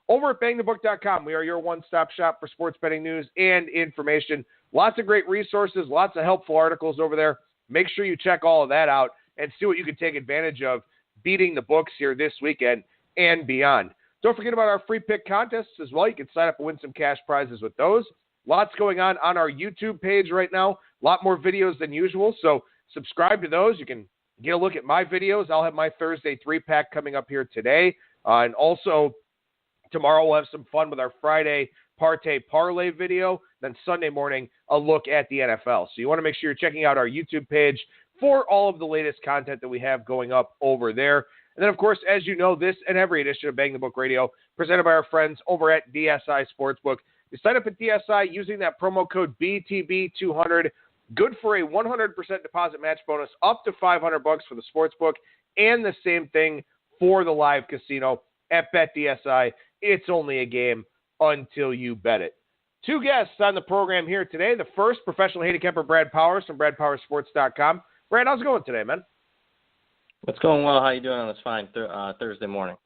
over at BangTheBook.com. We are your one-stop shop for sports betting news and information. Lots of great resources, lots of helpful articles over there. Make sure you check all of that out and see what you can take advantage of beating the books here this weekend and beyond. Don't forget about our free pick contests as well. You can sign up and win some cash prizes with those. Lots going on our YouTube page right now. A lot more videos than usual, so subscribe to those. You can get a look at my videos. I'll have my Thursday 3-pack coming up here today. And also, tomorrow we'll have some fun with our Friday Partay Parlay video. Then Sunday morning, a look at the NFL. So you want to make sure you're checking out our YouTube page for all of the latest content that we have going up over there. And then, of course, as you know, this and every edition of Bang the Book Radio presented by our friends over at DSI Sportsbook. You sign up at DSI using that promo code BTB200. Good for a 100% deposit match bonus up to $500 for the sportsbook, and the same thing for the live casino at BetDSI. It's only a game until you bet it. Two guests on the program here today. The first, professional handicapper Brad Powers from BradPowersSports.com. Brad, how's it going today, man? It's going well. How you doing on this fine Thursday morning?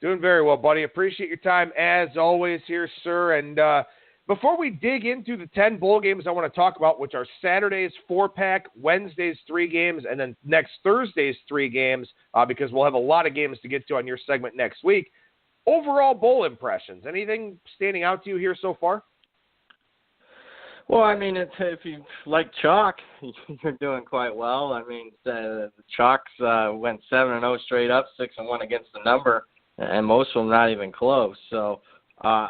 Doing very well, buddy. Appreciate your time as always here, sir. And before we dig into the 10 bowl games I want to talk about, which are Saturday's 4-pack, Wednesday's 3 games, and then next Thursday's 3 games, because we'll have a lot of games to get to on your segment next week. Overall bowl impressions, anything standing out to you here so far? Well, I mean, if you like chalk, you're doing quite well. I mean, the Chalks went 7-0 straight up, 6-1 against the number, and most of them not even close. So a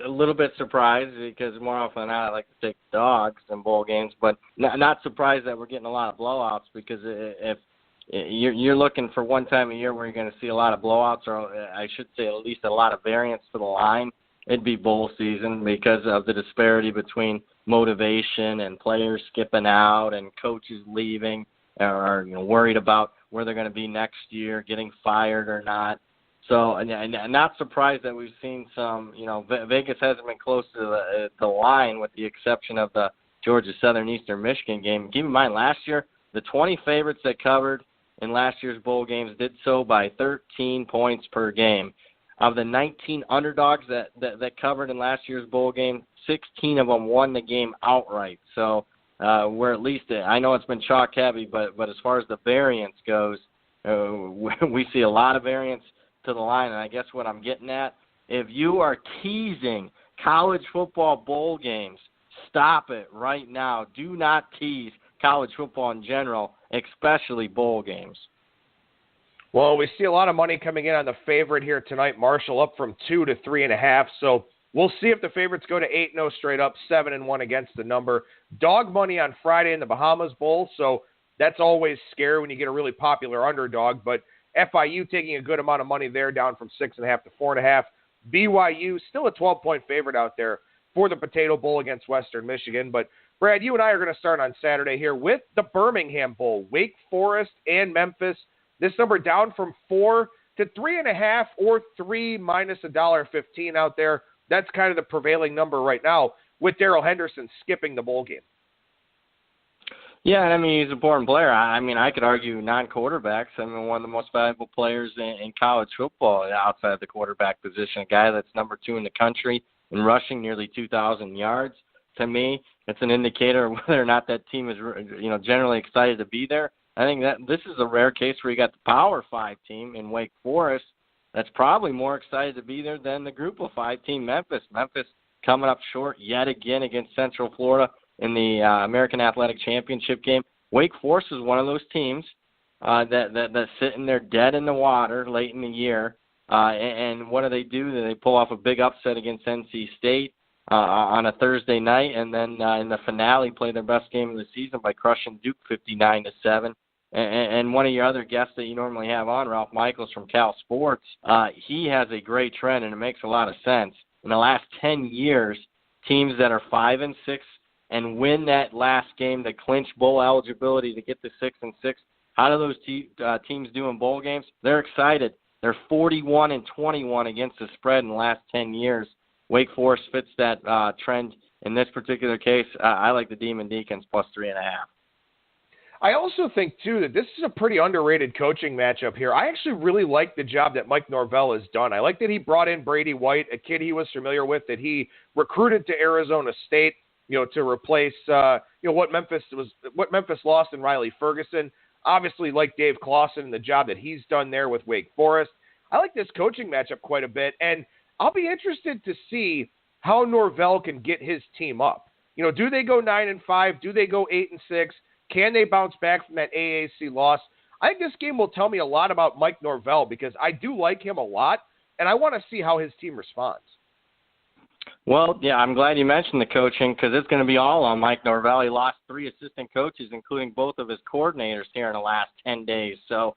little bit surprised because more often than not I like to take dogs in bowl games, but not surprised that we're getting a lot of blowouts because if you're looking for one time a year where you're going to see a lot of blowouts, or I should say at least a lot of variance to the line, it'd be bowl season because of the disparity between motivation and players skipping out and coaches leaving or worried about where they're going to be next year, getting fired or not. So, and not surprised that we've seen some, Vegas hasn't been close to the line with the exception of the Georgia Southern Eastern Michigan game. Keep in mind, last year, the 20 favorites that covered in last year's bowl games did so by 13 points per game. Of the 19 underdogs that covered in last year's bowl game, 16 of them won the game outright. So we're at least, I know it's been chalk heavy, but as far as the variance goes, we see a lot of variance to the line. And I guess what I'm getting at, if you are teasing college football bowl games, stop it right now. Do not tease college football in general, especially bowl games. Well, we see a lot of money coming in on the favorite here tonight. Marshall up from 2 to 3.5. So we'll see if the favorites go to 8-0 straight up, 7-1 against the number. Dog money on Friday in the Bahamas Bowl. So that's always scary when you get a really popular underdog. But FIU taking a good amount of money there, down from 6.5 to 4.5. BYU still a 12-point favorite out there for the Potato Bowl against Western Michigan. But Brad, you and I are going to start on Saturday here with the Birmingham Bowl, Wake Forest and Memphis. This number down from 4 to 3.5 or 3 minus $1.15 out there. That's kind of the prevailing number right now with Darrell Henderson skipping the bowl game. Yeah, and I mean, he's an important player. I mean, I could argue non-quarterbacks. I mean, one of the most valuable players in college football outside the quarterback position, a guy that's number 2 in the country in rushing, nearly 2,000 yards. To me, it's an indicator of whether or not that team is, generally excited to be there. I think that this is a rare case where you got the Power 5 team in Wake Forest that's probably more excited to be there than the Group of 5 team Memphis. Memphis coming up short yet again against Central Florida in the American Athletic Championship game. Wake Forest is one of those teams that's sitting there dead in the water late in the year. And what do? They pull off a big upset against NC State on a Thursday night, and then in the finale play their best game of the season by crushing Duke 59-7. And one of your other guests that you normally have on, Ralph Michaels from Cal Sports, he has a great trend, and it makes a lot of sense. In the last 10 years, teams that are 5-6 and win that last game to clinch bowl eligibility to get to 6-6, how do those teams do in bowl games? They're excited. They're 41-21 against the spread in the last 10 years. Wake Forest fits that trend in this particular case. I like the Demon Deacons plus 3.5. I also think, too, that this is a pretty underrated coaching matchup here. I actually really like the job that Mike Norvell has done. I like that he brought in Brady White, a kid he was familiar with, that he recruited to Arizona State, to replace, what Memphis lost in Riley Ferguson. Obviously, like Dave Clawson and the job that he's done there with Wake Forest. I like this coaching matchup quite a bit, and I'll be interested to see how Norvell can get his team up. Do they go 9-5? Do they go 8-6? Can they bounce back from that AAC loss? I think this game will tell me a lot about Mike Norvell because I do like him a lot, and I want to see how his team responds. Well, yeah, I'm glad you mentioned the coaching because it's going to be all on Mike Norvell. He lost 3 assistant coaches, including both of his coordinators here in the last 10 days. So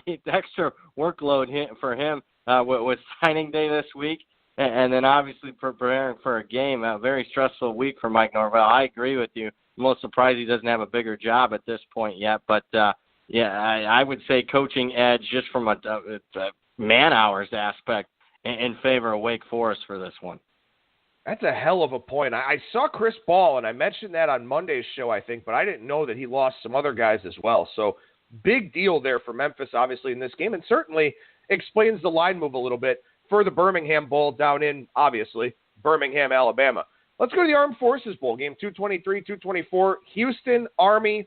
it's extra workload for him with signing day this week. And then obviously preparing for a game, a very stressful week for Mike Norvell. I agree with you. I'm most surprised he doesn't have a bigger job at this point yet. But, I would say coaching edge just from a man-hours aspect in favor of Wake Forest for this one. That's a hell of a point. I saw Chris Ball, and I mentioned that on Monday's show, I think, but I didn't know that he lost some other guys as well. So big deal there for Memphis, obviously, in this game, and certainly explains the line move a little bit for the Birmingham Bowl down in, obviously, Birmingham, Alabama. Let's go to the Armed Forces Bowl, game 223, 224. Houston, Army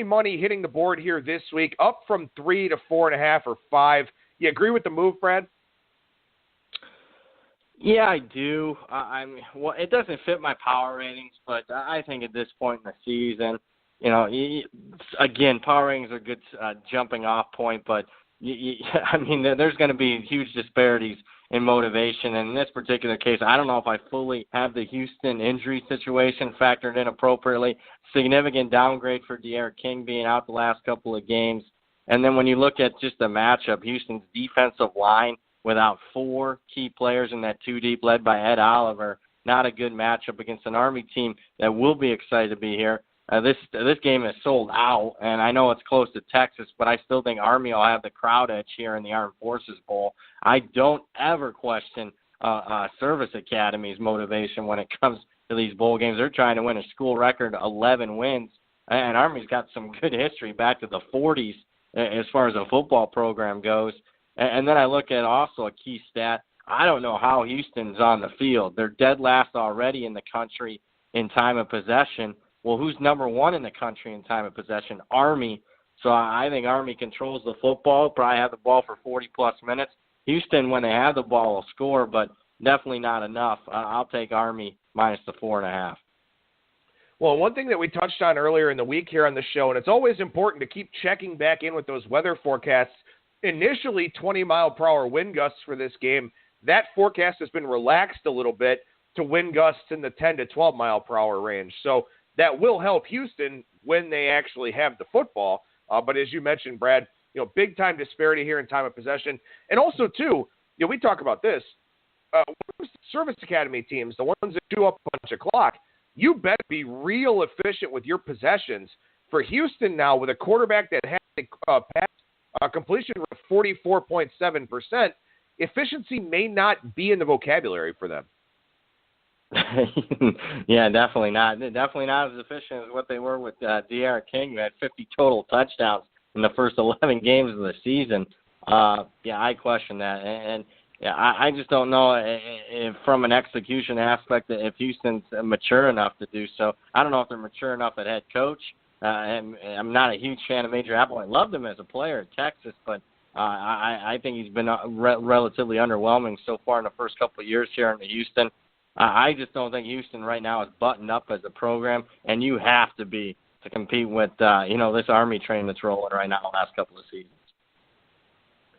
money hitting the board here this week, up from 3 to 4.5 or 5. You agree with the move, Brad? Yeah, I do. Well, it doesn't fit my power ratings, but I think at this point in the season, again, power ratings are a good jumping off point, but there's going to be huge disparities in motivation. And in this particular case, I don't know if I fully have the Houston injury situation factored in appropriately. Significant downgrade for De'Aaron King being out the last couple of games. And then when you look at just the matchup, Houston's defensive line without 4 key players in that 2 deep led by Ed Oliver, not a good matchup against an Army team that will be excited to be here. This game is sold out, and I know it's close to Texas, but I still think Army will have the crowd edge here in the Armed Forces Bowl. I don't ever question Service Academy's motivation when it comes to these bowl games. They're trying to win a school record 11 wins, and Army's got some good history back to the 40s as far as a football program goes. And then I look at also a key stat. I don't know how Houston's on the field. They're dead last already in the country in time of possession. Well, who's number 1 in the country in time of possession? Army. So I think Army controls the football, probably have the ball for 40-plus minutes. Houston, when they have the ball, will score, but definitely not enough. I'll take Army minus the 4.5. Well, one thing that we touched on earlier in the week here on the show, and it's always important to keep checking back in with those weather forecasts. Initially, 20-mile-per-hour wind gusts for this game. That forecast has been relaxed a little bit to wind gusts in the 10 to 12-mile-per-hour range. So that will help Houston when they actually have the football. But as you mentioned, Brad, big-time disparity here in time of possession. And also, too, we talk about this. Service Academy teams, the ones that chew up a bunch of clock, you better be real efficient with your possessions. For Houston now, with a quarterback that has a pass completion rate of 44.7%, efficiency may not be in the vocabulary for them. Yeah, definitely not. Definitely not as efficient as what they were with De'Aaron King, who had 50 total touchdowns in the first 11 games of the season. I question that. And I just don't know if from an execution aspect if Houston's mature enough to do so. I don't know if they're mature enough at head coach. And I'm not a huge fan of Major Apple. I loved him as a player at Texas, but I think he's been relatively underwhelming so far in the first couple of years here in Houston. I just don't think Houston right now is buttoned up as a program, and you have to be to compete with this Army train that's rolling right now the last couple of seasons.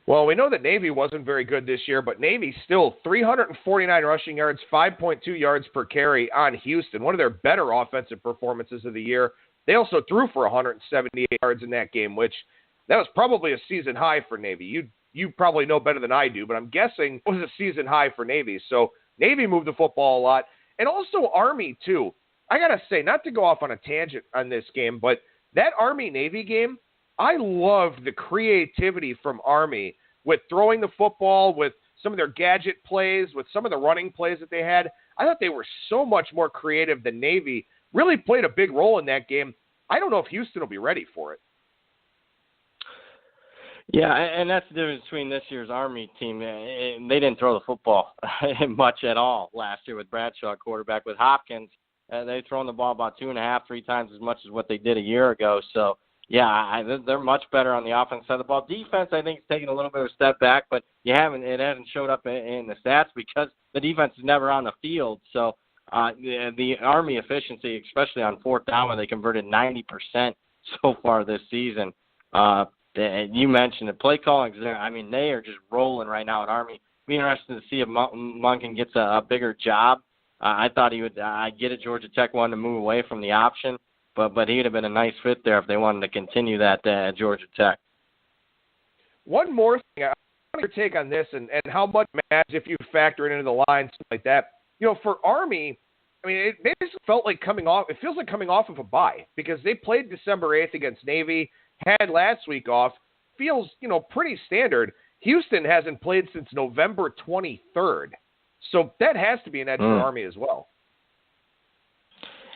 Well, we know that Navy wasn't very good this year, but Navy still 349 rushing yards, 5.2 yards per carry on Houston, one of their better offensive performances of the year. They also threw for 178 yards in that game, which that was probably a season high for Navy. You probably know better than I do, but I'm guessing it was a season high for Navy. So Navy moved the football a lot. And also Army, too. I got to say, not to go off on a tangent on this game, but that Army-Navy game, I loved the creativity from Army with throwing the football, with some of their gadget plays, with some of the running plays that they had. I thought they were so much more creative than Navy. Really played a big role in that game. I don't know if Houston will be ready for it. Yeah, and that's the difference between this year's Army team. They didn't throw the football much at all last year with Bradshaw quarterback. With Hopkins, they've thrown the ball about 2.5, 3 times as much as what they did a year ago. So, yeah, they're much better on the offense side of the ball. Defense, I think, is taking a little bit of a step back, but it hasn't showed up in the stats because the defense is never on the field. So the Army efficiency, especially on fourth down, where they converted 90% so far this season. You mentioned the play calling is there. I mean, they are just rolling right now at Army. Be interested to see if Monken gets a bigger job. I thought he would. I get it. Georgia Tech wanted to move away from the option, but he would have been a nice fit there if they wanted to continue that at Georgia Tech. One more thing, I want your take on this and how much matters if you factor it into the line, stuff like that. You know, for Army, I mean, it basically felt like coming off. It feels like coming off of a bye because they played December 8th against Navy. Had last week off, feels, pretty standard. Houston hasn't played since November 23rd. So that has to be an edge for Army as well.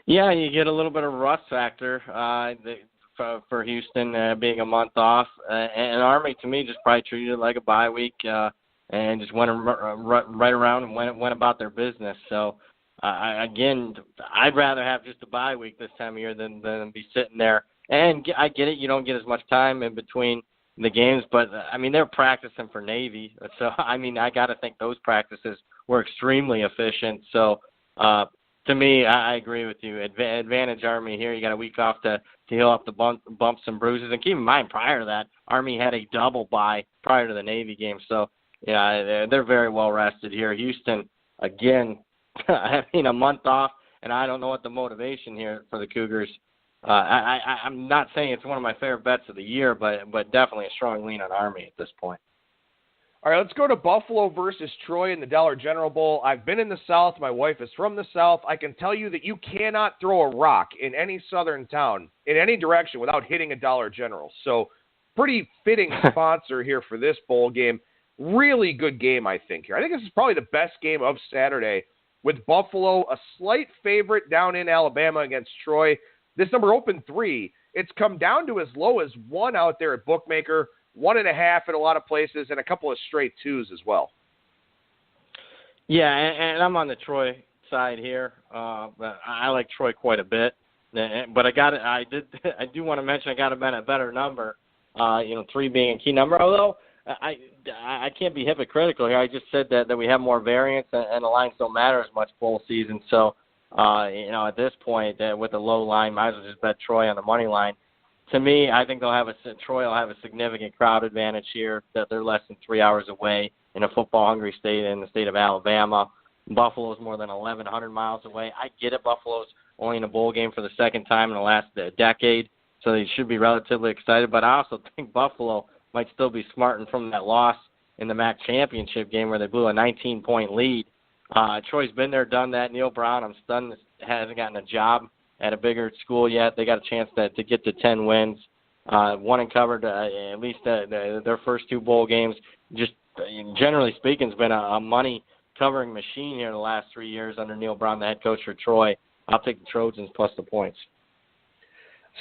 Yeah, you get a little bit of rust factor for Houston being a month off. And Army, to me, just probably treated it like a bye week and just went right around and went about their business. So, again, I'd rather have just a bye week this time of year than be sitting there. And I get it, you don't get as much time in between the games, but, I mean, they're practicing for Navy. So, I mean, I got to think those practices were extremely efficient. So, to me, I agree with you. Advantage Army here. You got a week off to heal up the bumps and bruises. And keep in mind, prior to that, Army had a double bye prior to the Navy game. So, yeah, they're very well rested here. Houston, again, I mean, a month off, and I don't know what the motivation here for the Cougars. I'm not saying it's one of my favorite bets of the year, but definitely a strong lean on Army at this point. All right, let's go to Buffalo versus Troy in the Dollar General Bowl. I've been in the South. My wife is from the South. I can tell you that you cannot throw a rock in any southern town in any direction without hitting a Dollar General. So pretty fitting sponsor here for this bowl game. Really good game, I think, here. I think this is probably the best game of Saturday with Buffalo, a slight favorite down in Alabama against Troy. This number opened 3. It's come down to as low as 1 out there at Bookmaker, 1.5 at a lot of places, and a couple of straight 2s as well. Yeah, and I'm on the Troy side here. I like Troy quite a bit, but I do want to mention I got to bet a better number. 3 being a key number. Although I can't be hypocritical here. I just said that we have more variance and the lines don't matter as much bowl season. So. At this point, with a low line, might as well just bet Troy on the money line. To me, I think Troy will have a significant crowd advantage here, that they're less than 3 hours away in a football-hungry state in the state of Alabama. Buffalo's more than 1,100 miles away. I get it, Buffalo's only in a bowl game for the second time in the last decade, so they should be relatively excited. But I also think Buffalo might still be smarting from that loss in the MAC championship game where they blew a 19-point lead. Troy's been there, done that. Neil Brown, I'm stunned, hasn't gotten a job at a bigger school yet. They got a chance to get to 10 wins. Won and covered at least their first 2 bowl games. Just generally speaking, it's been a money covering machine here the last 3 years under Neil Brown, the head coach for Troy. I'll take the Trojans plus the points.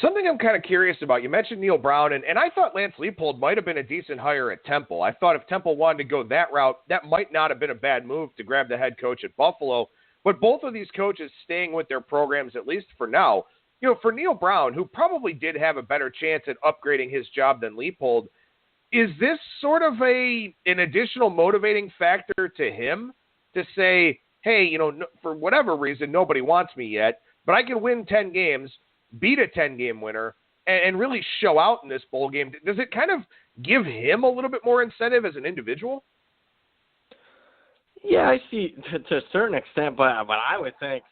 Something I'm kind of curious about, you mentioned Neil Brown, and I thought Lance Leipold might have been a decent hire at Temple. I thought if Temple wanted to go that route, that might not have been a bad move to grab the head coach at Buffalo. But both of these coaches staying with their programs, at least for now. For Neil Brown, who probably did have a better chance at upgrading his job than Leipold, is this sort of an additional motivating factor to him to say, hey, for whatever reason, nobody wants me yet, but I can win 10 games, beat a 10-game winner, and really show out in this bowl game? Does it kind of give him a little bit more incentive as an individual? Yeah, I see to a certain extent, but I would think,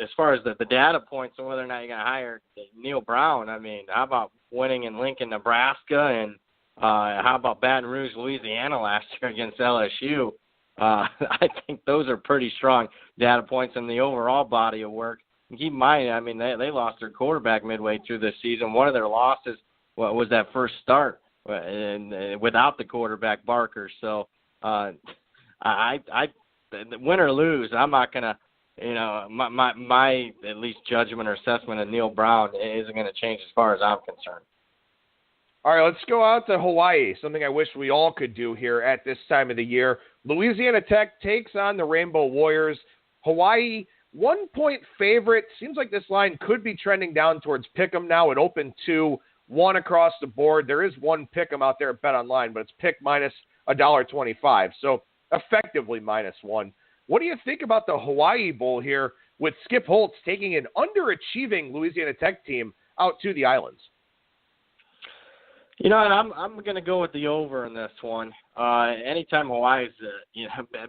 as far as the data points on whether or not you're going to hire Neil Brown, I mean, how about winning in Lincoln, Nebraska, and how about Baton Rouge, Louisiana last year against LSU? I think those are pretty strong data points in the overall body of work. And keep in mind, I mean, they lost their quarterback midway through this season. One of their losses was that first start without the quarterback, Barker. So I win or lose, I'm not gonna my at least judgment or assessment of Neil Brown isn't going to change as far as I'm concerned. All right, let's go out to Hawaii, something I wish we all could do here at this time of the year. Louisiana Tech takes on the Rainbow Warriors. Hawaii, 1-point favorite. Seems like this line could be trending down towards Pick'em now. It opened 2-1 across the board. There is one Pick'em out there at BetOnline, but it's pick minus $1.25, so effectively -1. What do you think about the Hawaii Bowl here with Skip Holtz taking an underachieving Louisiana Tech team out to the islands? I'm going to go with the over in this one. Anytime Hawaii's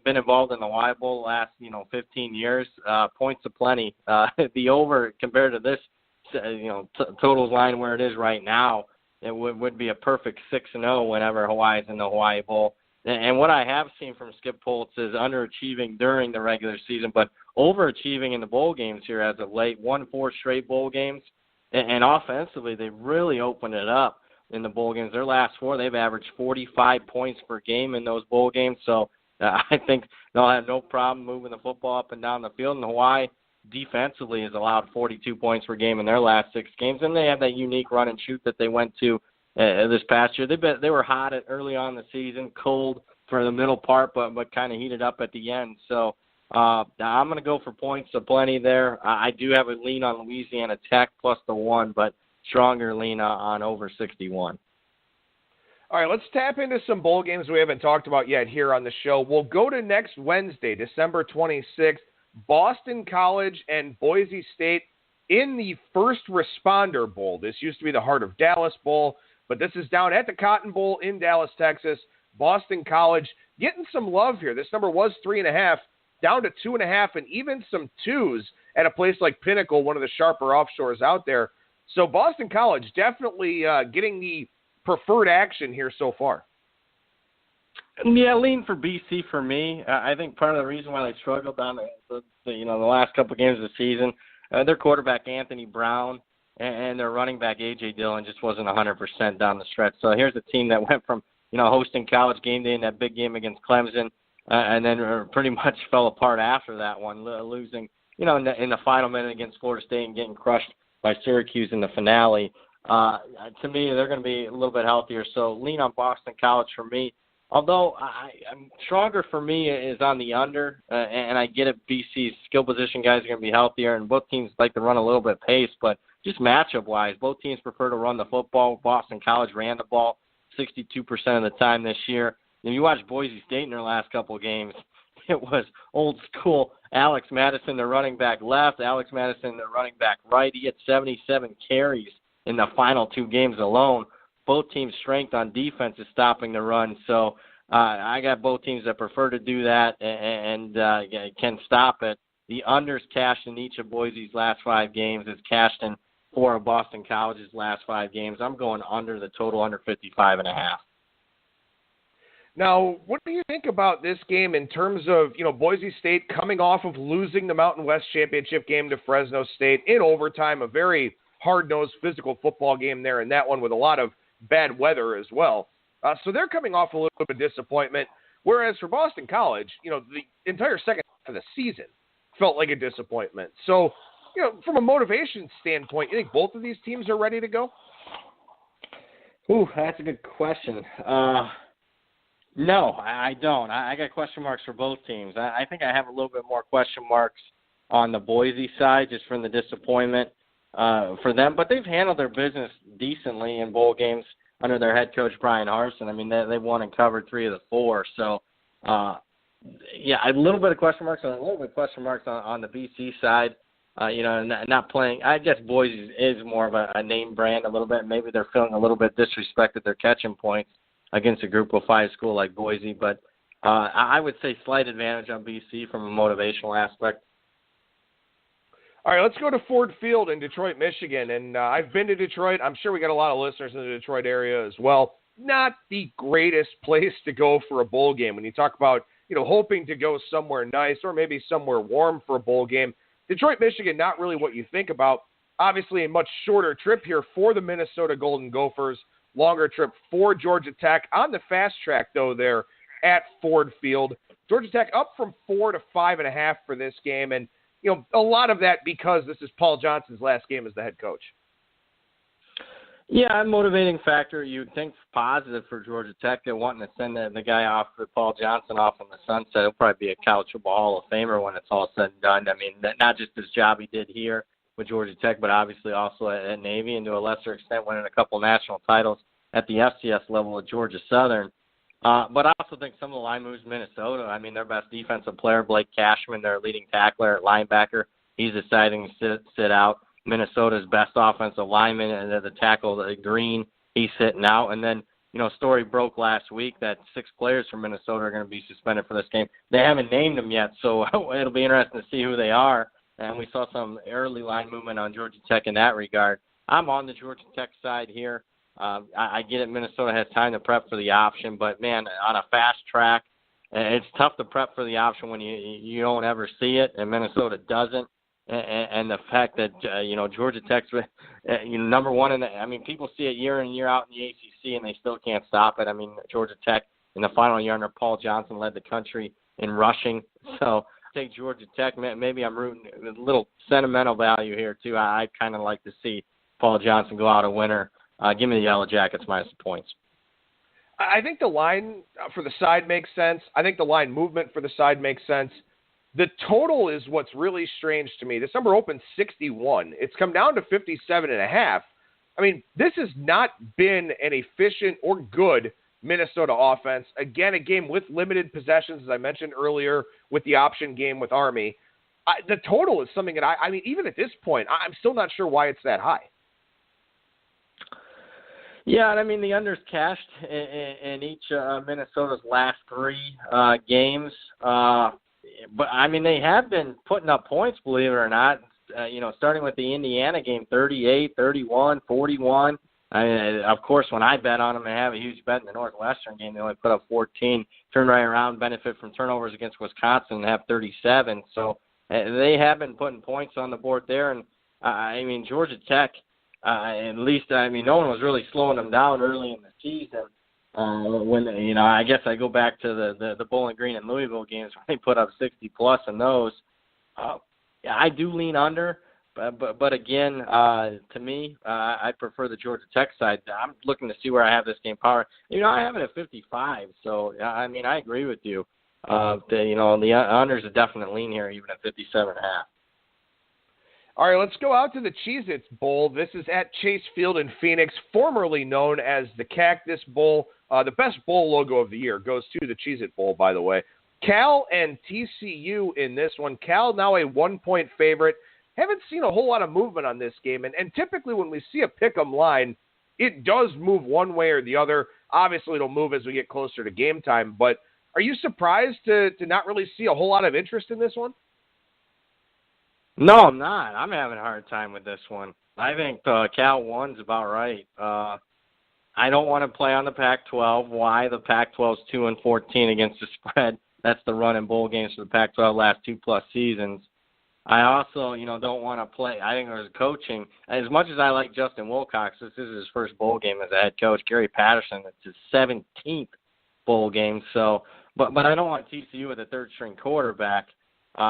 been involved in the Hawaii Bowl the last 15 years, points aplenty. The over compared to this totals line where it is right now, it would be a perfect 6-0 whenever Hawaii's in the Hawaii Bowl. And what I have seen from Skip Holtz is underachieving during the regular season, but overachieving in the bowl games here as of late. Won 4 straight bowl games, and offensively they really opened it up in the bowl games. Their last 4, they've averaged 45 points per game in those bowl games. So I think they'll have no problem moving the football up and down the field. And Hawaii defensively has allowed 42 points per game in their last 6 games. And they have that unique run and shoot that they went to this past year. They were hot early on in the season, cold for the middle part, but kind of heated up at the end. So I'm going to go for points aplenty there. I do have a lean on Louisiana Tech plus the 1, but stronger lean on over 61. All right, let's tap into some bowl games we haven't talked about yet here on the show. We'll go to next Wednesday, December 26th, Boston College and Boise State in the First Responder Bowl. This used to be the Heart of Dallas Bowl, but this is down at the Cotton Bowl in Dallas, Texas. Boston College getting some love here. This number was 3.5, down to 2.5, and even some 2s at a place like Pinnacle, one of the sharper offshores out there. So Boston College definitely getting the preferred action here so far. Yeah, lean for BC for me. I think part of the reason why they struggled down the last couple of games of the season, their quarterback Anthony Brown and their running back A.J. Dillon just wasn't 100% down the stretch. So here's a team that went from hosting College game day in that big game against Clemson, and then pretty much fell apart after that one, losing in the final minute against Florida State and getting crushed by Syracuse in the finale. To me, they're going to be a little bit healthier, so lean on Boston College for me. Although I'm stronger for me is on the under, and I get it. BC's skill position guys are going to be healthier, and both teams like to run a little bit pace, but just matchup-wise, both teams prefer to run the football. Boston College ran the ball 62% of the time this year. If you watch Boise State in their last couple of games, it was old school. Alex Madison, the running back left. Alex Madison, the running back right. He had 77 carries in the final 2 games alone. Both teams' strength on defense is stopping the run. So I got both teams that prefer to do that and can stop it. The unders cashed in each of Boise's last 5 games. It's cashed in 4 of Boston College's last 5 games. I'm going under the total, under 55.5. Now, what do you think about this game in terms of, Boise State coming off of losing the Mountain West Championship game to Fresno State in overtime, a very hard-nosed physical football game there in that one with a lot of bad weather as well. So they're coming off a little bit of disappointment, whereas for Boston College, the entire second half of the season felt like a disappointment. So, from a motivation standpoint, you think both of these teams are ready to go? Ooh, that's a good question. No, I don't. I got question marks for both teams. I think I have a little bit more question marks on the Boise side just from the disappointment for them. But they've handled their business decently in bowl games under their head coach, Brian Harsin. I mean, they won and covered 3 of the 4. So, a little bit of question marks on the BC side. Not playing. I guess Boise is more of a name brand a little bit. Maybe they're feeling a little bit disrespected. They're catching points against a group of 5 school like Boise. But I would say slight advantage on BC from a motivational aspect. All right, let's go to Ford Field in Detroit, Michigan. And I've been to Detroit. I'm sure we got a lot of listeners in the Detroit area as well. Not the greatest place to go for a bowl game. When you talk about, hoping to go somewhere nice or maybe somewhere warm for a bowl game, Detroit, Michigan, not really what you think about. Obviously, a much shorter trip here for the Minnesota Golden Gophers. Longer trip for Georgia Tech on the fast track, though, there at Ford Field. Georgia Tech up from 4 to 5.5 for this game. And, a lot of that because this is Paul Johnson's last game as the head coach. Yeah, a motivating factor. You'd think positive for Georgia Tech. They're wanting to send the guy off, for Paul Johnson, off in the sunset. He'll probably be a couchable Hall of Famer when it's all said and done. I mean, not just his job he did here with Georgia Tech, but obviously also at Navy, and to a lesser extent winning a couple national titles at the FCS level at Georgia Southern. But I also think some of the line moves Minnesota. I mean, their best defensive player, Blake Cashman, their leading tackler at linebacker, he's deciding to sit out. Minnesota's best offensive lineman and the tackle, Green, he's sitting out. And then, story broke last week that 6 players from Minnesota are going to be suspended for this game. They haven't named them yet, so it'll be interesting to see who they are. And we saw some early line movement on Georgia Tech in that regard. I'm on the Georgia Tech side here. I get it, Minnesota has time to prep for the option, but, man, on a fast track, it's tough to prep for the option when you don't ever see it, and Minnesota doesn't. And the fact that, Georgia Tech's number one people see it year in, year out in the ACC, and they still can't stop it. I mean, Georgia Tech in the final year under Paul Johnson led the country in rushing. So take Georgia Tech. Maybe I'm rooting a little sentimental value here, too. I'd kind of like to see Paul Johnson go out a winner. Give me the Yellow Jackets minus the points. I think the line for the side makes sense. I think the line movement for the side makes sense. The total is what's really strange to me. This number opened 61. It's come down to 57.5. I mean, this has not been an efficient or good Minnesota offense. Again, a game with limited possessions, as I mentioned earlier, with the option game with Army. The total is something that I mean, even at this point, I'm still not sure why it's that high. Yeah, and I mean, the under's cashed in each Minnesota's last 3 games. But, I mean, they have been putting up points, believe it or not, starting with the Indiana game, 38, 31, 41. I mean, of course, when I bet on them, I have a huge bet in the Northwestern game. They only put up 14, turn right around, benefit from turnovers against Wisconsin, and have 37. So they have been putting points on the board there. And, I mean, Georgia Tech, at least, I mean, no one was really slowing them down early in the season. When I guess I go back to the Bowling Green and Louisville games when they put up 60+ in those. I do lean under, but again, to me, I prefer the Georgia Tech side. I'm looking to see where I have this game power. I have it at 55, so I mean, I agree with you. The under's a definite lean here, even at 57.5. All right, let's go out to the Cheez-It Bowl. This is at Chase Field in Phoenix, formerly known as the Cactus Bowl. The best bowl logo of the year goes to the Cheez-It Bowl, by the way. Cal and TCU in this one. Cal now a 1-point favorite. Haven't seen a whole lot of movement on this game. And typically when we see a pick'em line, it does move one way or the other. Obviously it'll move as we get closer to game time. But are you surprised to not really see a whole lot of interest in this one? No, I'm not. I'm having a hard time with this one. I think Cal 1's about right. I don't want to play on the Pac-12. Why? The Pac-12's 2-14 against the spread. That's the run in bowl games for the Pac-12 last 2+ seasons. I also, don't want to play. I think there's coaching. As much as I like Justin Wilcox, this is his first bowl game as a head coach. Gary Patterson, it's his 17th bowl game. So, but I don't want TCU with a third-string quarterback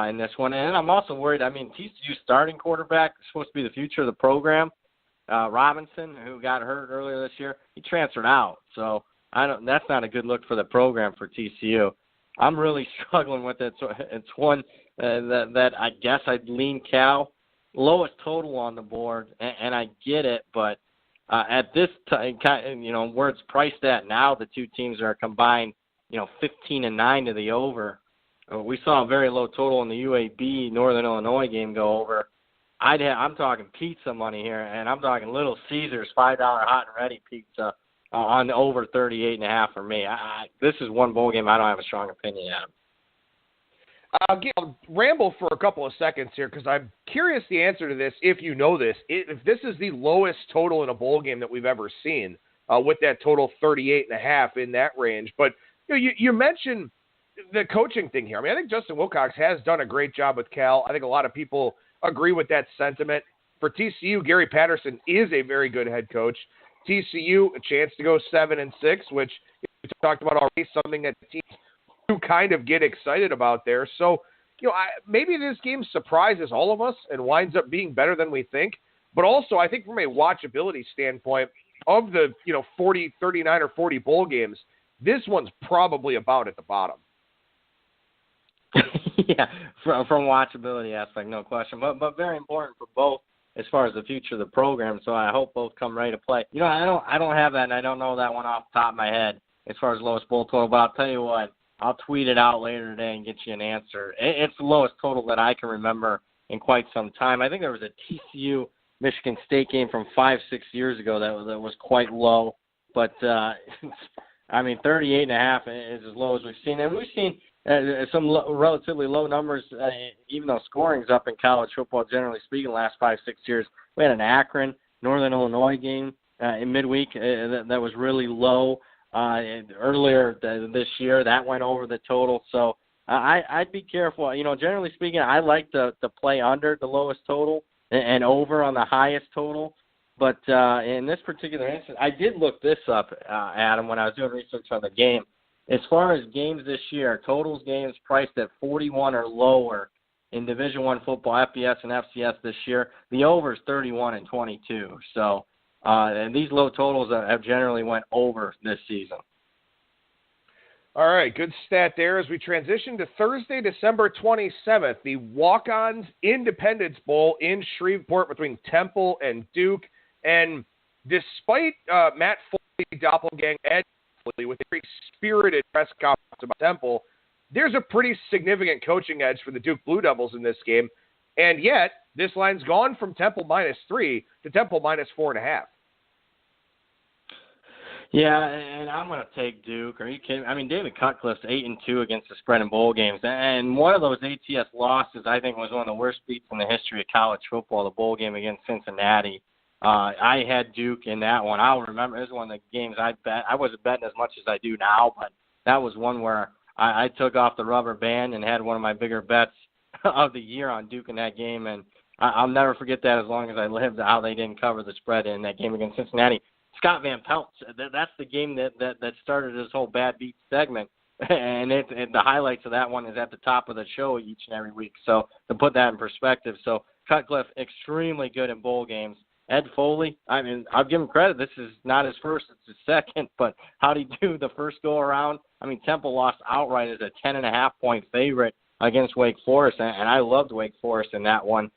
in this one. And I'm also worried, TCU's starting quarterback is supposed to be the future of the program. Robinson, who got hurt earlier this year, he transferred out. So that's not a good look for the program for TCU. I'm really struggling with it. So it's one that I guess I'd lean Cal. Lowest total on the board, and I get it, but at this time, where it's priced at now, the two teams are combined, 15-9 to the over. We saw a very low total in the UAB Northern Illinois game go over. I'm talking pizza money here, and I'm talking Little Caesars $5 hot and ready pizza on over 38.5 for me. This is one bowl game I don't have a strong opinion at. I'll ramble for a couple of seconds here because I'm curious the answer to this. If you know this, if this is the lowest total in a bowl game that we've ever seen, with that total 38.5 in that range. But you mentioned the coaching thing here. I think Justin Wilcox has done a great job with Cal. I think a lot of people agree with that sentiment. For TCU, Gary Patterson is a very good head coach. TCU, a chance to go 7-6, which we talked about already, something that teams do kind of get excited about there. So, maybe this game surprises all of us and winds up being better than we think. But also, I think from a watchability standpoint, of the 40, 39, or 40 bowl games, this one's probably about at the bottom. Yeah, from watchability aspect, no question. But very important for both as far as the future of the program. So I hope both come ready to play. I don't have that, and I don't know that one off the top of my head as far as lowest bowl total. But I'll tell you what, I'll tweet it out later today and get you an answer. It's the lowest total that I can remember in quite some time. I think there was a TCU Michigan State game from 5-6 years ago that was quite low. But, 38.5 is as low as we've seen. And we've seen some relatively low numbers, even though scoring's up in college football, generally speaking, the last 5-6 years. We had an Akron, Northern Illinois game in midweek that was really low. Earlier this year, that went over the total. So I'd be careful. Generally speaking, I like to play under the lowest total and over on the highest total. But in this particular instance, I did look this up, Adam, when I was doing research on the game. As far as games this year, totals games priced at 41 or lower in Division I football, FBS and FCS this year. The over is 31 and 22. So and these low totals have generally went over this season. All right, good stat there. As we transition to Thursday, December 27th, the Walk-Ons Indepence Bowl in Shreveport between Temple and Duke. And despite Matt Foley doppelganger Ed Foley with a very spirited press conference about Temple, there's a pretty significant coaching edge for the Duke Blue Devils in this game. And yet, this line's gone from Temple -3 to Temple -4.5. Yeah, and I'm going to take Duke. Are you kidding? David Cutcliffe's 8-2 against the spread in bowl games. And one of those ATS losses, I think, was one of the worst beats in the history of college football, the bowl game against Cincinnati. I had Duke in that one. I'll remember it was one of the games I bet. I wasn't betting as much as I do now, but that was one where I took off the rubber band and had one of my bigger bets of the year on Duke in that game. And I'll never forget that as long as I live, how they didn't cover the spread in that game against Cincinnati. Scott Van Pelt, that's the game that started this whole bad beat segment. And the highlights of that one is at the top of the show each and every week. So to put that in perspective, so Cutcliffe, extremely good in bowl games. Ed Foley, I'll give him credit. This is not his first, it's his second. But how'd he do the first go-around? Temple lost outright as a 10.5-point favorite against Wake Forest. And I loved Wake Forest in that one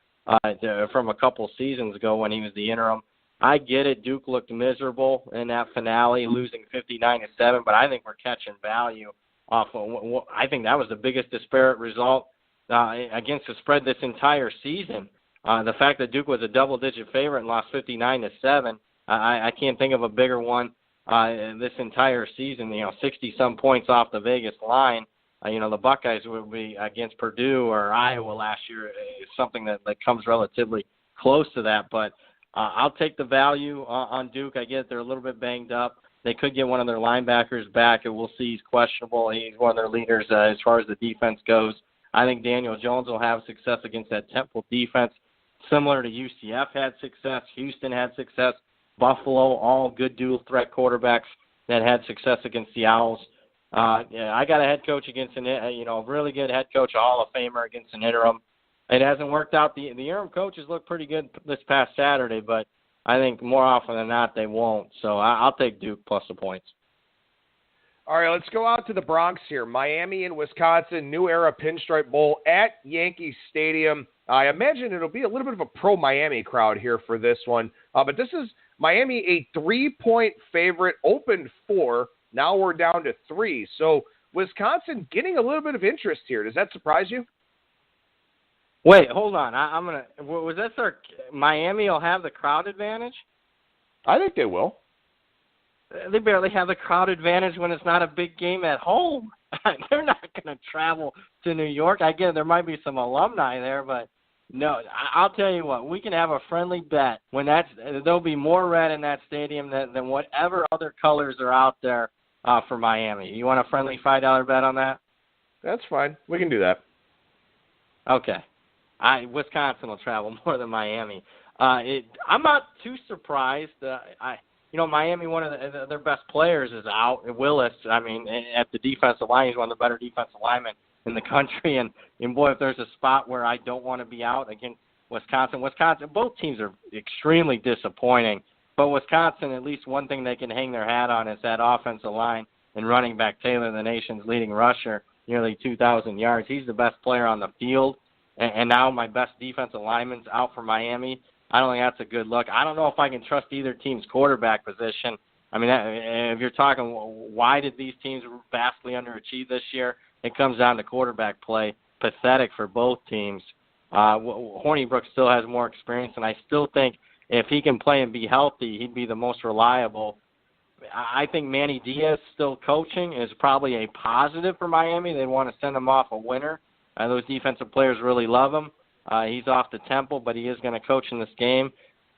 from a couple seasons ago when he was the interim. I get it. Duke looked miserable in that finale, losing 59-7, but I think we're catching value off of I think that was the biggest disparate result against the spread this entire season. The fact that Duke was a double-digit favorite and lost 59-7, I can't think of a bigger one this entire season. 60-some points off the Vegas line. The Buckeyes would be against Purdue or Iowa last year is something that comes relatively close to that, but I'll take the value on Duke. I get they're a little bit banged up. They could get one of their linebackers back, and we'll see he's questionable. He's one of their leaders as far as the defense goes. I think Daniel Jones will have success against that Temple defense, similar to UCF had success. Houston had success. Buffalo, all good dual-threat quarterbacks that had success against the Owls. I got a head coach against a really good head coach, a Hall of Famer against an interim. It hasn't worked out. The interim coaches look pretty good this past Saturday, but I think more often than not they won't. So I'll take Duke plus the points. All right, let's go out to the Bronx here. Miami and Wisconsin, New Era Pinstripe Bowl at Yankee Stadium. I imagine it'll be a little bit of a pro-Miami crowd here for this one. But this is Miami, a 3-point favorite, opened 4. Now we're down to 3. So Wisconsin getting a little bit of interest here. Does that surprise you? Wait, hold on. Was that Miami will have the crowd advantage? I think they will. They barely have the crowd advantage when it's not a big game at home. They're not going to travel to New York. I get it, there might be some alumni there, but no, I'll tell you what, we can have a friendly bet when there'll be more red in that stadium than whatever other colors are out there for Miami. You want a friendly $5 bet on that? That's fine. We can do that. Okay. Wisconsin will travel more than Miami. I'm not too surprised. Miami, one of their best players is out. Willis, at the defensive line, he's one of the better defensive linemen in the country. And boy, if there's a spot where I don't want to be out against Wisconsin, both teams are extremely disappointing. But Wisconsin, at least one thing they can hang their hat on is that offensive line and running back Taylor, the nation's leading rusher, nearly 2,000 yards. He's the best player on the field. And now my best defensive lineman's out for Miami. I don't think that's a good look. I don't know if I can trust either team's quarterback position. I mean, if you're talking why did these teams vastly underachieve this year, it comes down to quarterback play. Pathetic for both teams. Hornibrook still has more experience, and I still think if he can play and be healthy, he'd be the most reliable. I think Manny Diaz still coaching is probably a positive for Miami. They want to send him off a winner. Those defensive players really love him. He's off the temple, but he is going to coach in this game.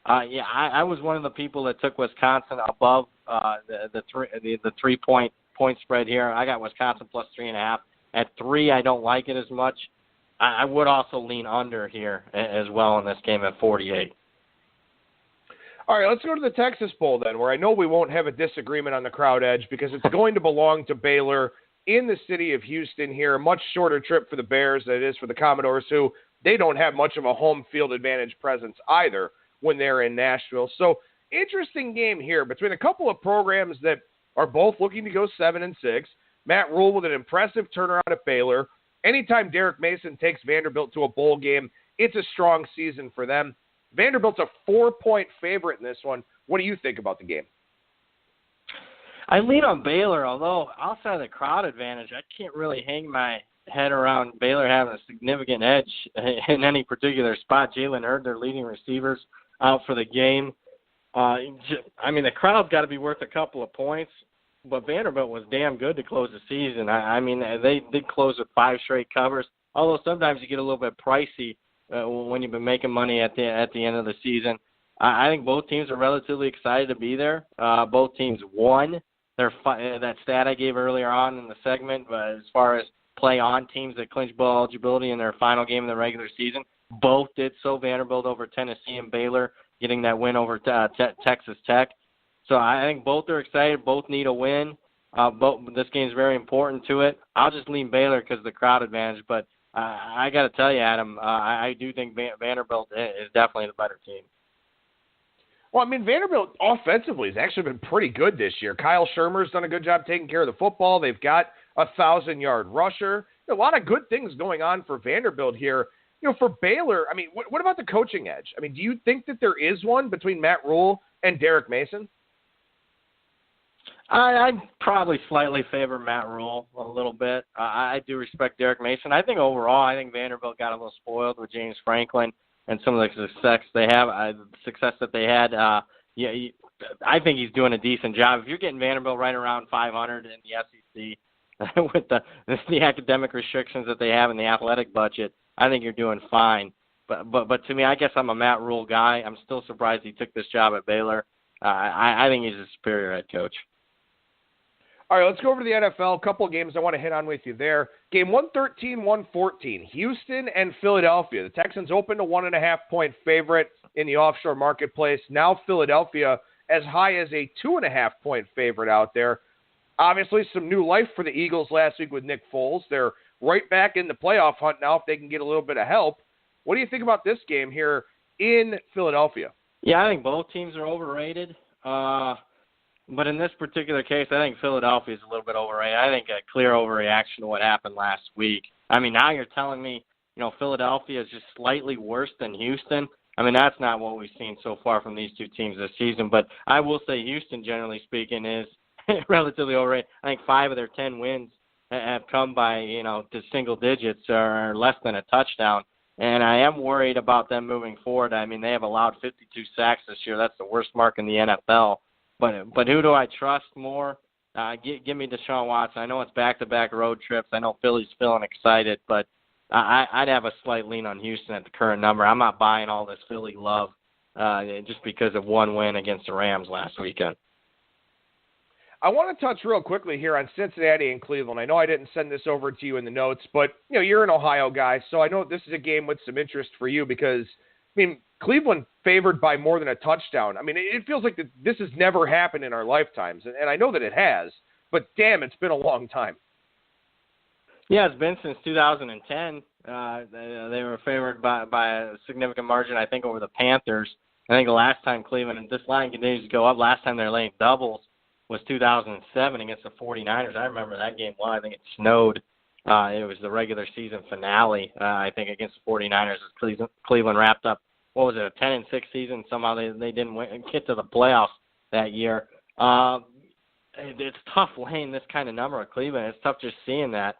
I was one of the people that took Wisconsin above the 3-point spread here. I got Wisconsin plus 3.5. At 3, I don't like it as much. I would also lean under here as well in this game at 48. All right, let's go to the Texas Bowl then, where I know we won't have a disagreement on the crowd edge because it's going to belong to Baylor in the city of Houston here. A much shorter trip for the Bears than it is for the Commodores, who they don't have much of a home field advantage presence either when they're in Nashville. So interesting game here between a couple of programs that are both looking to go 7-6. Matt Rule with an impressive turnaround at Baylor. Anytime Derek Mason takes Vanderbilt to a bowl game, it's a strong season for them. Vanderbilt's a 4-point favorite in this one. What do you think about the game? I lean on Baylor, although outside of the crowd advantage, I can't really hang my head around Baylor having a significant edge in any particular spot. Jalen Hurd, their leading receivers, out for the game. I mean, the crowd's got to be worth a couple of points, but Vanderbilt was damn good to close the season. I mean, they did close with 5 straight covers, although sometimes you get a little bit pricey when you've been making money at the end of the season. I think both teams are relatively excited to be there. Both teams won that stat I gave earlier on in the segment, but as far as play on teams that clinch bowl eligibility in their final game of the regular season, both did so. Vanderbilt over Tennessee and Baylor getting that win over Texas Tech. So I think both are excited. Both need a win. This game is very important to it. I'll just lean Baylor because of the crowd advantage, but I got to tell you, Adam, I do think Vanderbilt is definitely the better team. Well, I mean, Vanderbilt offensively has actually been pretty good this year. Kyle Shermer's done a good job taking care of the football. They've got a 1,000-yard rusher. A lot of good things going on for Vanderbilt here. You know, for Baylor, I mean, what about the coaching edge? I mean, do you think that there is one between Matt Rule and Derek Mason? I'd probably slightly favor Matt Rule a little bit. I do respect Derek Mason. I think overall, I think Vanderbilt got a little spoiled with James Franklin and some of the success that they had. I think he's doing a decent job. If you're getting Vanderbilt right around 500 in the SEC with the academic restrictions that they have in the athletic budget, I think you're doing fine. But to me, I guess I'm a Matt Rule guy. I'm still surprised he took this job at Baylor. I think he's a superior head coach. All right, let's go over to the NFL. A couple of games I want to hit on with you there. Game 113-114, Houston and Philadelphia. The Texans opened a 1.5-point favorite in the offshore marketplace. Now Philadelphia as high as a 2.5-point favorite out there. Obviously, some new life for the Eagles last week with Nick Foles. They're right back in the playoff hunt now if they can get a little bit of help. What do you think about this game here in Philadelphia? Yeah, I think both teams are overrated. But in this particular case, I think Philadelphia is a little bit overrated. I think a clear overreaction to what happened last week. I mean, now you're telling me, Philadelphia is just slightly worse than Houston. I mean, that's not what we've seen so far from these two teams this season. But I will say Houston, generally speaking, is relatively overrated. I think 5 of their 10 wins have come by, to single digits or less than a touchdown. And I am worried about them moving forward. I mean, they have allowed 52 sacks this year. That's the worst mark in the NFL. But who do I trust more? Give me Deshaun Watson. I know it's back-to-back road trips. I know Philly's feeling excited, but I'd have a slight lean on Houston at the current number. I'm not buying all this Philly love just because of one win against the Rams last weekend. I want to touch real quickly here on Cincinnati and Cleveland. I know I didn't send this over to you in the notes, but you're an Ohio guy, so I know this is a game with some interest for you because, Cleveland favored by more than a touchdown. I mean, it feels like this has never happened in our lifetimes, and I know that it has, but damn, it's been a long time. Yeah, it's been since 2010. They were favored by a significant margin, I think, over the Panthers. I think the last time Cleveland, and this line continues to go up, last time they were laying doubles was 2007 against the 49ers. I remember that game well. I think it snowed. It was the regular season finale, I think, against the 49ers as Cleveland wrapped up, what was it, a 10-6 season. Somehow they didn't get to the playoffs that year. It's tough laying this kind of number at Cleveland. It's tough just seeing that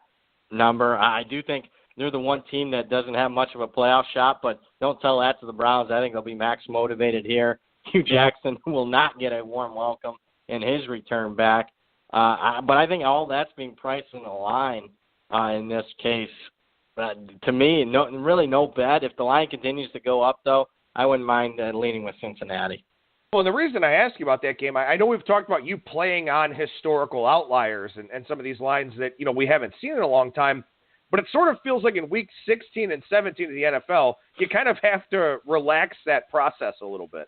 number. I do think they're the one team that doesn't have much of a playoff shot, but don't tell that to the Browns. I think they'll be max motivated here. Hugh Jackson will not get a warm welcome in his return back. But I think all that's being priced in the line in this case. To me, really no bet. If the line continues to go up, though, I wouldn't mind leaning with Cincinnati. Well, the reason I ask you about that game, I know we've talked about you playing on historical outliers and some of these lines that, we haven't seen in a long time, but it sort of feels like in week 16 and 17 of the NFL, you kind of have to relax that process a little bit.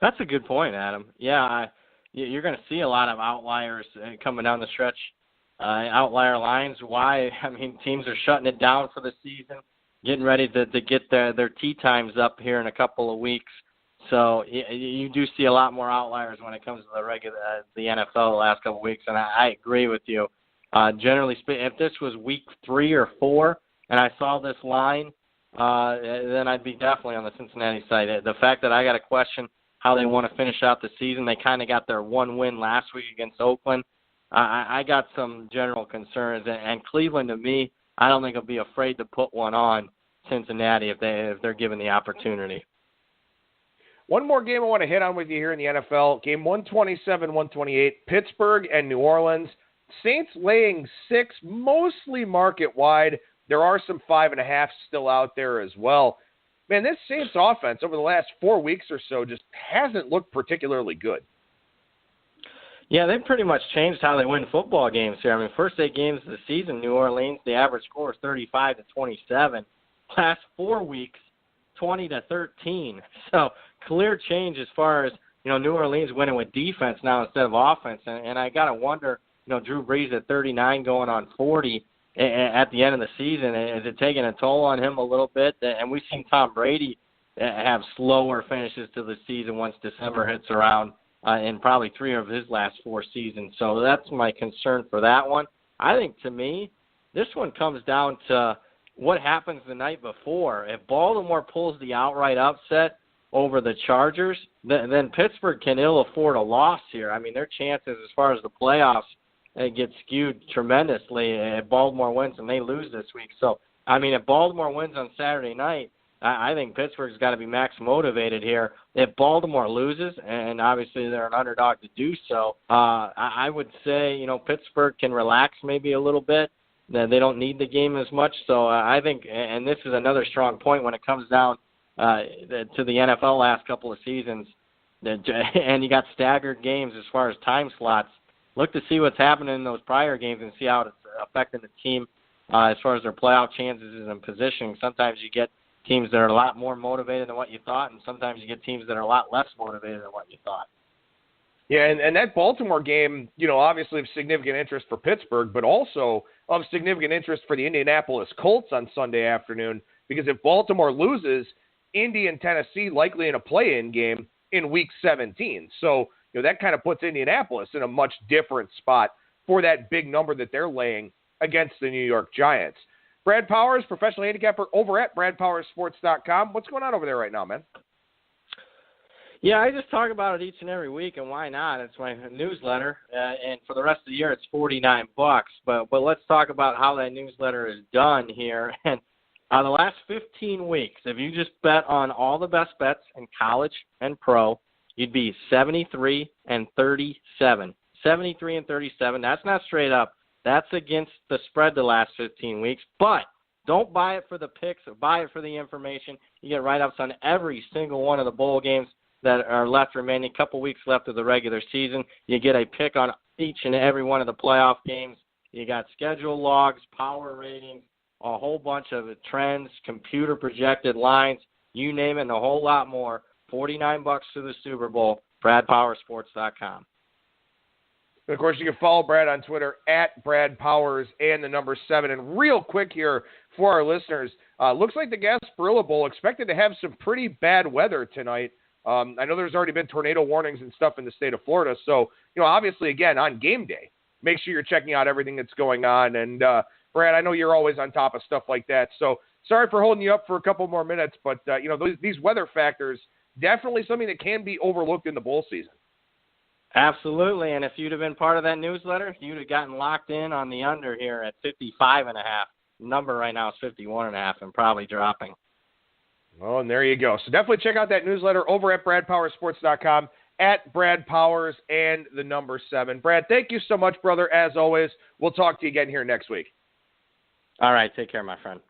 That's a good point, Adam. Yeah, you're going to see a lot of outliers coming down the stretch, outlier lines. Why? I mean, teams are shutting it down for the season, getting ready to get their tee times up here in a couple of weeks. So you do see a lot more outliers when it comes to the NFL the last couple of weeks, and I agree with you. Generally speaking, if this was week 3 or 4 and I saw this line, then I'd be definitely on the Cincinnati side. The fact that I got to question how they want to finish out the season, they kind of got their one win last week against Oakland. I got some general concerns, and Cleveland, to me, I don't think will be afraid to put one on Cincinnati if they're given the opportunity. One more game I want to hit on with you here in the NFL. Game 127-128, Pittsburgh and New Orleans. Saints laying 6, mostly market wide. There are some 5.5 still out there as well. Man, this Saints offense over the last 4 weeks or so just hasn't looked particularly good. Yeah, they've pretty much changed how they win football games here. I mean, first 8 games of the season, New Orleans, the average score is 35-27. Last 4 weeks, 20-13. So clear change as far as, New Orleans winning with defense now instead of offense. And I got to wonder, Drew Brees at 39 going on 40 at the end of the season, is it taking a toll on him a little bit? And we've seen Tom Brady have slower finishes to the season once December hits around in probably 3 of his last 4 seasons. So that's my concern for that one. I think, to me, this one comes down to what happens the night before. If Baltimore pulls the outright upset over the Chargers, then Pittsburgh can ill afford a loss here. I mean, their chances as far as the playoffs get skewed tremendously if Baltimore wins and they lose this week. So, I mean, if Baltimore wins on Saturday night, I think Pittsburgh's got to be max motivated here. If Baltimore loses, and obviously they're an underdog to do so, I would say, Pittsburgh can relax maybe a little bit. They don't need the game as much. So I think, and this is another strong point when it comes down to the NFL last couple of seasons, and you got staggered games as far as time slots. Look to see what's happening in those prior games and see how it's affecting the team as far as their playoff chances and positioning. Sometimes you get teams that are a lot more motivated than what you thought, and sometimes you get teams that are a lot less motivated than what you thought. Yeah, and that Baltimore game, obviously of significant interest for Pittsburgh, but also of significant interest for the Indianapolis Colts on Sunday afternoon, because if Baltimore loses, Indy and Tennessee likely in a play-in game in Week 17. So, that kind of puts Indianapolis in a much different spot for that big number that they're laying against the New York Giants. Brad Powers, professional handicapper over at BradPowersSports.com. What's going on over there right now, man? Yeah, I just talk about it each and every week, and why not? It's my newsletter, and for the rest of the year, it's $49. But let's talk about how that newsletter is done here. And the last 15 weeks, if you just bet on all the best bets in college and pro, you'd be 73-37. 73-37. That's not straight up. That's against the spread the last 15 weeks. But don't buy it for the picks. Buy it for the information. You get write-ups on every single one of the bowl games that are left remaining. A couple weeks left of the regular season. You get a pick on each and every one of the playoff games. You got schedule logs, power ratings, a whole bunch of trends, computer projected lines, you name it, and a whole lot more. $49 to the Super Bowl, BradPowersSports.com. And, of course, you can follow Brad on Twitter at Brad Powers and the number 7. And real quick here for our listeners, looks like the Gasparilla Bowl expected to have some pretty bad weather tonight. I know there's already been tornado warnings and stuff in the state of Florida. So, obviously, again, on game day, make sure you're checking out everything that's going on. And, Brad, I know you're always on top of stuff like that. So sorry for holding you up for a couple more minutes. But, these weather factors, definitely something that can be overlooked in the bowl season. Absolutely, and if you'd have been part of that newsletter, you'd have gotten locked in on the under here at 55.5. Number right now is 51.5 and probably dropping. Oh, and there you go. So definitely check out that newsletter over at BradPowersSports.com, at Brad Powers and the number 7. Brad, thank you so much, brother, as always. We'll talk to you again here next week. All right, take care, my friend.